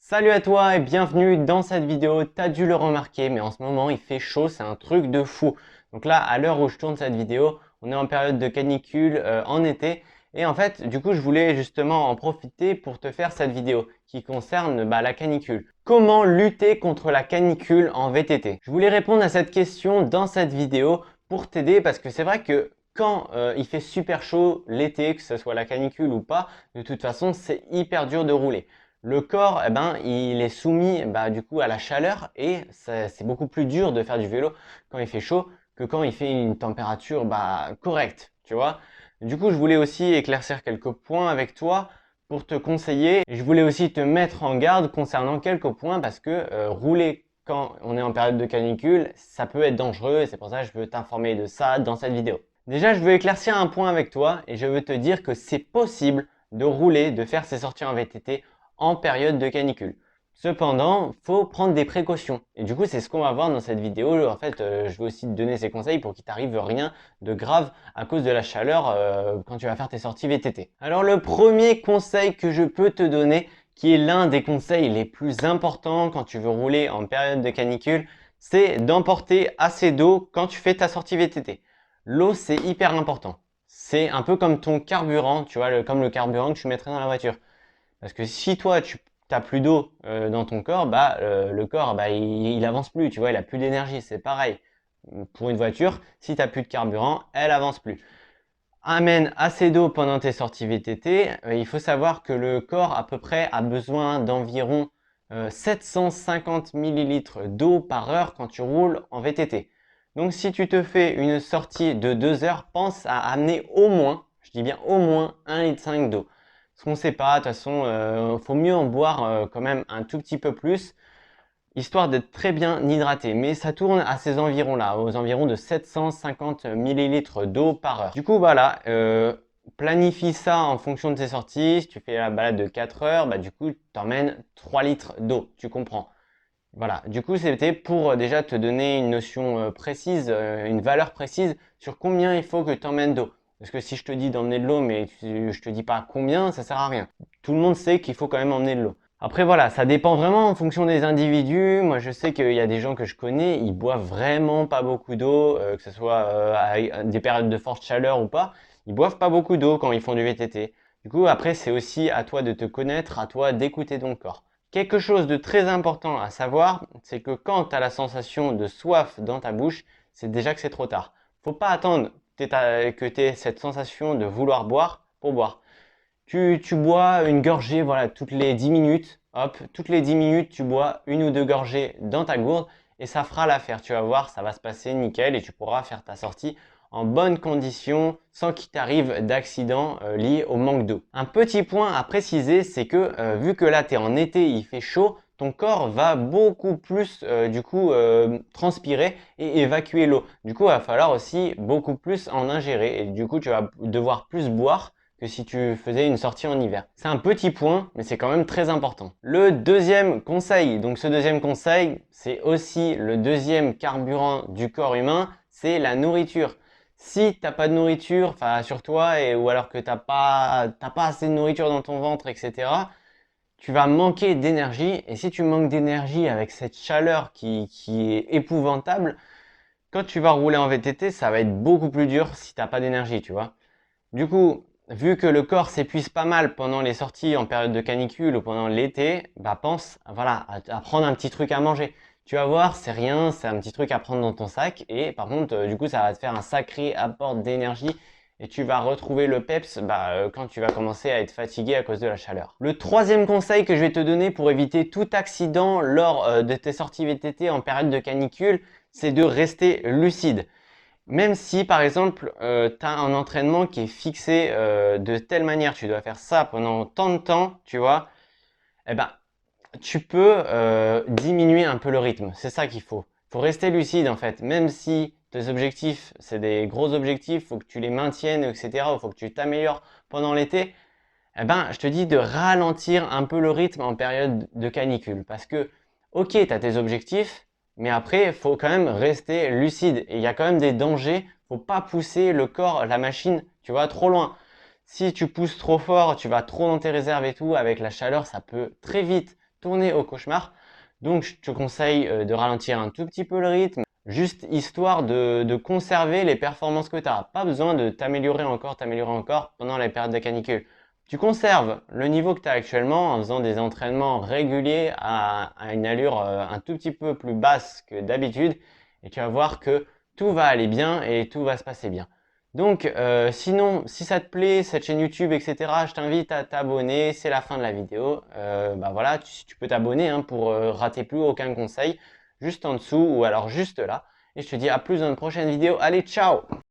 Salut à toi et bienvenue dans cette vidéo. T'as dû le remarquer, mais en ce moment il fait chaud, c'est un truc de fou. Donc là, à l'heure où je tourne cette vidéo, on est en période de canicule en été. Et en fait, du coup, je voulais justement en profiter pour te faire cette vidéo qui concerne la canicule. Comment lutter contre la canicule en VTT? Je voulais répondre à cette question dans cette vidéo pour t'aider parce que c'est vrai que quand il fait super chaud l'été, que ce soit la canicule ou pas, de toute façon, c'est hyper dur de rouler. Le corps, il est soumis du coup à la chaleur et c'est beaucoup plus dur de faire du vélo quand il fait chaud que quand il fait une température correcte, tu vois. Du coup, je voulais aussi éclaircir quelques points avec toi pour te conseiller. Je voulais aussi te mettre en garde concernant quelques points parce que rouler quand on est en période de canicule, ça peut être dangereux et c'est pour ça que je veux t'informer de ça dans cette vidéo. Déjà, je veux éclaircir un point avec toi et je veux te dire que c'est possible de rouler, de faire ces sorties en VTT en période de canicule. Cependant, faut prendre des précautions. Et du coup, c'est ce qu'on va voir dans cette vidéo. En fait, je vais aussi te donner ces conseils pour qu'il t'arrive rien de grave à cause de la chaleur quand tu vas faire tes sorties VTT. Alors, le premier conseil que je peux te donner, qui est l'un des conseils les plus importants quand tu veux rouler en période de canicule, c'est d'emporter assez d'eau quand tu fais ta sortie VTT. L'eau, c'est hyper important. C'est un peu comme ton carburant, tu vois, comme le carburant que tu mettrais dans la voiture. Parce que si toi, tu n'as plus d'eau dans ton corps, le corps, il avance plus, tu vois, il a plus d'énergie. C'est pareil. Pour une voiture, si tu n'as plus de carburant, elle avance plus. Amène assez d'eau pendant tes sorties VTT. Il faut savoir que le corps, à peu près, a besoin d'environ 750 millilitres d'eau par heure quand tu roules en VTT. Donc, si tu te fais une sortie de 2 heures, pense à amener au moins, je dis bien au moins 1,5 litre d'eau. Ce qu'on ne sait pas, de toute façon, faut mieux en boire quand même un tout petit peu plus, histoire d'être très bien hydraté. Mais ça tourne à ces environs-là, aux environs de 750 millilitres d'eau par heure. Du coup, voilà, planifie ça en fonction de tes sorties. Si tu fais la balade de 4 heures, du coup, tu emmènes 3 litres d'eau, tu comprends. Voilà, du coup, c'était pour déjà te donner une notion précise, une valeur précise sur combien il faut que tu emmènes d'eau. Parce que si je te dis d'emmener de l'eau, mais je te dis pas combien, ça sert à rien. Tout le monde sait qu'il faut quand même emmener de l'eau. Après, voilà, ça dépend vraiment en fonction des individus. Moi, je sais qu'il y a des gens que je connais, ils boivent vraiment pas beaucoup d'eau, que ce soit à des périodes de forte chaleur ou pas. Ils boivent pas beaucoup d'eau quand ils font du VTT. Du coup, après, c'est aussi à toi de te connaître, à toi d'écouter ton corps. Quelque chose de très important à savoir, c'est que quand tu as la sensation de soif dans ta bouche, c'est déjà que c'est trop tard. Faut pas attendre que tu aies cette sensation de vouloir boire pour boire. Tu bois une gorgée, voilà, toutes les 10 minutes. Hop, toutes les 10 minutes, tu bois une ou deux gorgées dans ta gourde et ça fera l'affaire. Tu vas voir, ça va se passer nickel et tu pourras faire ta sortie en bonne condition sans qu'il t'arrive d'accident lié au manque d'eau. Un petit point à préciser, c'est que vu que là tu es en été, il fait chaud, ton corps va beaucoup plus transpirer et évacuer l'eau. Du coup, il va falloir aussi beaucoup plus en ingérer et du coup, tu vas devoir plus boire que si tu faisais une sortie en hiver. C'est un petit point, mais c'est quand même très important. Le deuxième conseil, donc ce deuxième conseil, c'est aussi le deuxième carburant du corps humain, c'est la nourriture. Si t'as pas de nourriture sur toi ou alors que t'as pas assez de nourriture dans ton ventre, etc., tu vas manquer d'énergie. Et si tu manques d'énergie avec cette chaleur qui est épouvantable, quand tu vas rouler en VTT, ça va être beaucoup plus dur si t'as pas d'énergie, tu vois. Du coup, vu que le corps s'épuise pas mal pendant les sorties en période de canicule ou pendant l'été, pense voilà, à prendre un petit truc à manger. Tu vas voir, c'est rien, c'est un petit truc à prendre dans ton sac et par contre, du coup, ça va te faire un sacré apport d'énergie et tu vas retrouver le peps quand tu vas commencer à être fatigué à cause de la chaleur. Le troisième conseil que je vais te donner pour éviter tout accident lors de tes sorties VTT en période de canicule, c'est de rester lucide. Même si par exemple tu as un entraînement qui est fixé de telle manière, tu dois faire ça pendant tant de temps, tu vois, eh ben tu peux diminuer un peu le rythme. C'est ça qu'il faut. Il faut rester lucide en fait. Même si tes objectifs, c'est des gros objectifs, il faut que tu les maintiennes, etc. Il faut que tu t'améliores pendant l'été. Eh ben, je te dis de ralentir un peu le rythme en période de canicule. Parce que, ok, tu as tes objectifs, mais après, il faut quand même rester lucide. Et il y a quand même des dangers. Faut pas pousser le corps, la machine, tu vois, trop loin. Si tu pousses trop fort, tu vas trop dans tes réserves et tout, avec la chaleur, ça peut très vite tourner au cauchemar. Donc, je te conseille de ralentir un tout petit peu le rythme, juste histoire de conserver les performances que tu as. Pas besoin de t'améliorer encore pendant les périodes de canicule. Tu conserves le niveau que tu as actuellement en faisant des entraînements réguliers à une allure un tout petit peu plus basse que d'habitude et tu vas voir que tout va aller bien et tout va se passer bien. Donc, sinon, si ça te plaît, cette chaîne YouTube, etc., je t'invite à t'abonner. C'est la fin de la vidéo. Bah voilà, tu peux t'abonner hein, pour rater plus aucun conseil, juste en dessous ou alors juste là. Et je te dis à plus dans une prochaine vidéo. Allez, ciao!